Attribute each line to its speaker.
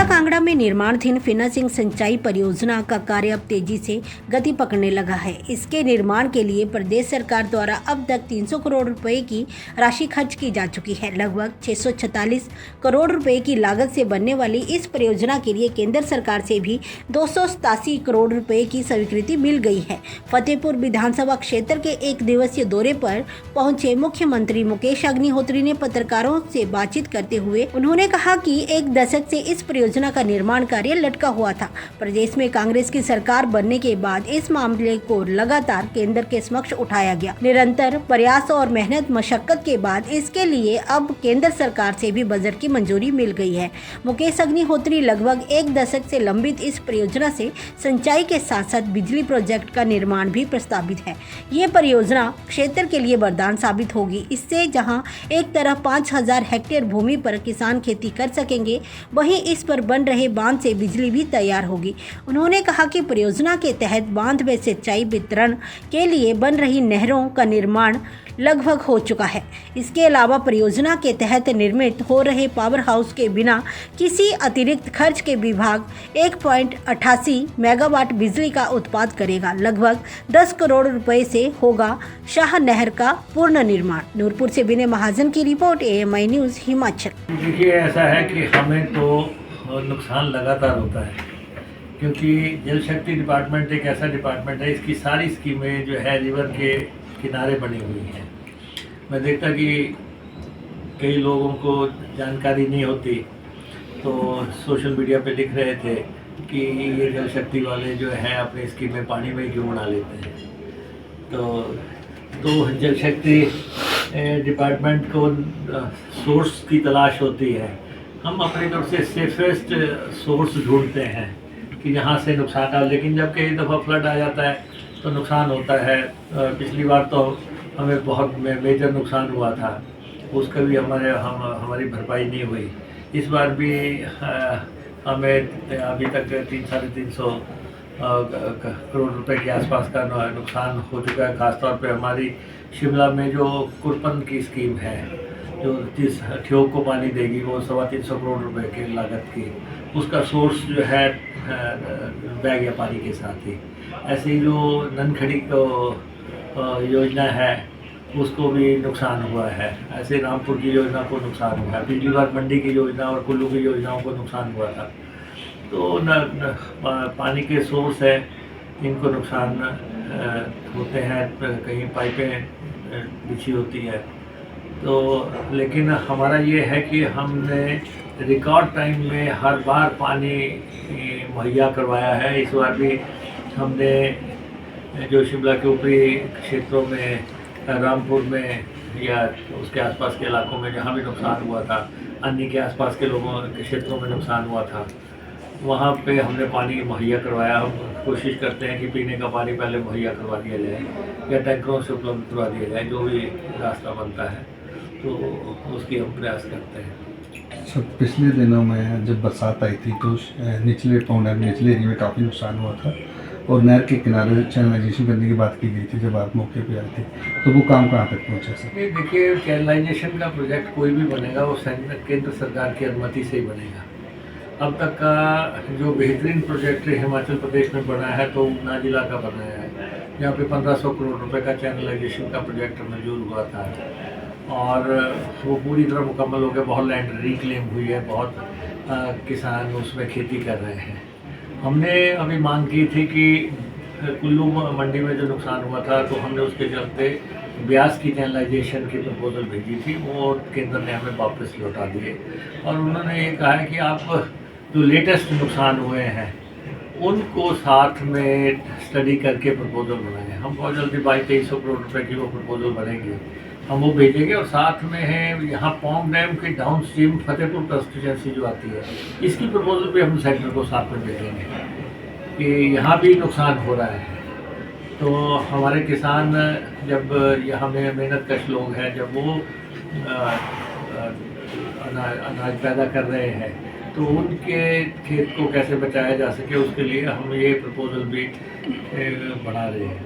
Speaker 1: जिला कांगड़ा में निर्माणाधीन फिनासिंग सिंचाई परियोजना का कार्य अब तेजी से गति पकड़ने लगा है। इसके निर्माण के लिए प्रदेश सरकार द्वारा अब तक 300 करोड़ रुपए की राशि खर्च की जा चुकी है। लगभग 646 करोड़ रुपए की लागत से बनने वाली इस परियोजना के लिए केंद्र सरकार से भी 287 करोड़ रुपए की स्वीकृति मिल गई है। फतेहपुर विधानसभा क्षेत्र के एक दिवसीय दौरे पर पहुंचे मुख्यमंत्री मुकेश अग्निहोत्री ने पत्रकारों से बातचीत करते हुए उन्होंने कहा कि एक दशक से इस परियोजना का निर्माण कार्य लटका हुआ था। प्रदेश में कांग्रेस की सरकार बनने के बाद इस मामले को लगातार केंद्र के समक्ष उठाया गया। निरंतर प्रयास और मेहनत मशक्कत के बाद इसके लिए अब केंद्र सरकार से भी बजट की मंजूरी मिल गई है। मुकेश अग्निहोत्री लगभग एक दशक से लंबित इस परियोजना से सिंचाई के साथ साथ बिजली प्रोजेक्ट का निर्माण भी प्रस्तावित है। ये परियोजना क्षेत्र के लिए वरदान साबित होगी। इससे जहां एक तरफ 5000 हेक्टेयर भूमि पर किसान खेती कर सकेंगे, वहीं इस पर बन रहे बांध से बिजली भी तैयार होगी। उन्होंने कहा कि परियोजना के तहत बांध में सिंचाई वितरण के लिए बन रही नहरों का निर्माण लगभग हो चुका है। इसके अलावा परियोजना के तहत निर्मित हो रहे पावर हाउस के बिना किसी अतिरिक्त खर्च के विभाग 1.88 मेगावाट बिजली का उत्पादन करेगा। लगभग 10 करोड़ रुपए से होगा शाह नहर का पूर्ण निर्माण। नूरपुर से विनय महाजन की रिपोर्ट, AMI न्यूज़ हिमाचल।
Speaker 2: देखिए, ऐसा है कि हमें तो नुकसान लगातार होता है, क्योंकि जल शक्ति डिपार्टमेंट एक ऐसा डिपार्टमेंट है, इसकी सारी स्कीमें जो है रिवर के किनारे बनी हुई हैं। मैं देखता कि कई लोगों को जानकारी नहीं होती, तो सोशल मीडिया पे लिख रहे थे कि ये जल शक्ति वाले जो है अपनी स्कीमें पानी में क्यों बना लेते हैं। तो जल शक्ति डिपार्टमेंट को सोर्स की तलाश होती है। हम अपनी तरफ से सेफेस्ट सोर्स ढूंढते हैं कि जहाँ से नुकसान आ, लेकिन जब कई दफ़ा फ्लड आ जाता है तो नुकसान होता है। पिछली बार तो हमें बहुत मेजर नुकसान हुआ था, उसका भी हमारी भरपाई नहीं हुई। इस बार भी हमें अभी तक 300-350 करोड़ रुपए के आसपास का नुकसान हो चुका है। ख़ासतौर पे हमारी शिमला में जो कुरपन की स्कीम है, जो 30 ठियोग को पानी देगी, वो 325 करोड़ रुपए की लागत की, उसका सोर्स जो है बह गया पानी के साथ ही। ऐसे ही जो ननखड़ी को योजना है, उसको भी नुकसान हुआ है। ऐसे रामपुर की योजना को नुकसान हुआ है। पिछली बार मंडी की योजना और कुल्लू की योजनाओं को नुकसान हुआ था। तो पानी के सोर्स है, इनको नुकसान होते हैं। कहीं पाइपें बिछी होती है, तो लेकिन हमारा ये है कि हमने रिकॉर्ड टाइम में हर बार पानी मुहैया करवाया है। इस बार भी हमने जो शिमला के ऊपरी क्षेत्रों में, रामपुर में या उसके आसपास के इलाकों में जहाँ भी नुकसान हुआ था, अन्य के आसपास के लोगों के क्षेत्रों में नुकसान हुआ था, वहाँ पे हमने पानी मुहैया करवाया। हम कोशिश करते हैं कि पीने का पानी पहले मुहैया करवा दिया जाए या टैंकरों से उपलब्ध करवा दिया जाए, जो भी रास्ता बनता है तो उसकी हम प्रयास करते हैं।
Speaker 3: सर, पिछले दिनों में जब बरसात आई थी तो निचले एरिया में काफ़ी नुकसान हुआ था और नहर के किनारे चैनलाइजेशन करने की बात की गई थी जब आप मौके पे आए थे, तो वो काम कहाँ तक पहुँचा सर?
Speaker 2: देखिए, चैनलाइजेशन का प्रोजेक्ट कोई भी बनेगा वो केंद्र सरकार की अनुमति से ही बनेगा। अब तक का जो बेहतरीन प्रोजेक्ट हिमाचल प्रदेश में बना है तो ऊना जिला का बनाया है, जहाँ पे 1500 करोड़ रुपए का चैनलाइजेशन का प्रोजेक्ट मंजूर हुआ था और वो पूरी तरह मुकम्मल हो गया। बहुत लैंड रिक्लेम हुई है, बहुत किसान उसमें खेती कर रहे हैं। हमने अभी मांग की थी कि कुल्लू मंडी में जो नुकसान हुआ था, तो हमने उसके चलते ब्यास की चैनलाइजेशन की प्रपोजल भेजी थी, वो केंद्र ने हमें वापस लौटा दिए और उन्होंने ये कहा है कि आप जो लेटेस्ट नुकसान हुए हैं उनको साथ में स्टडी करके प्रपोजल बनाएं। हम बहुत जल्दी 2200 करोड़ रुपए की वो प्रपोजल बनेंगे, हम वो भेजेंगे। और साथ में है यहाँ पौंग डैम की डाउन स्ट्रीम फतेहपुर कंस्टिट्यूंसी जो आती है, इसकी प्रपोजल भी हम सेक्टर को साथ में भेजेंगे कि यहाँ भी नुकसान हो रहा है। तो हमारे किसान जब यहाँ में मेहनतकश लोग हैं, जब वो अनाज पैदा कर रहे हैं, तो उनके खेत को कैसे बचाया जा सके, उसके लिए हम ये प्रपोजल भी बना रहे हैं।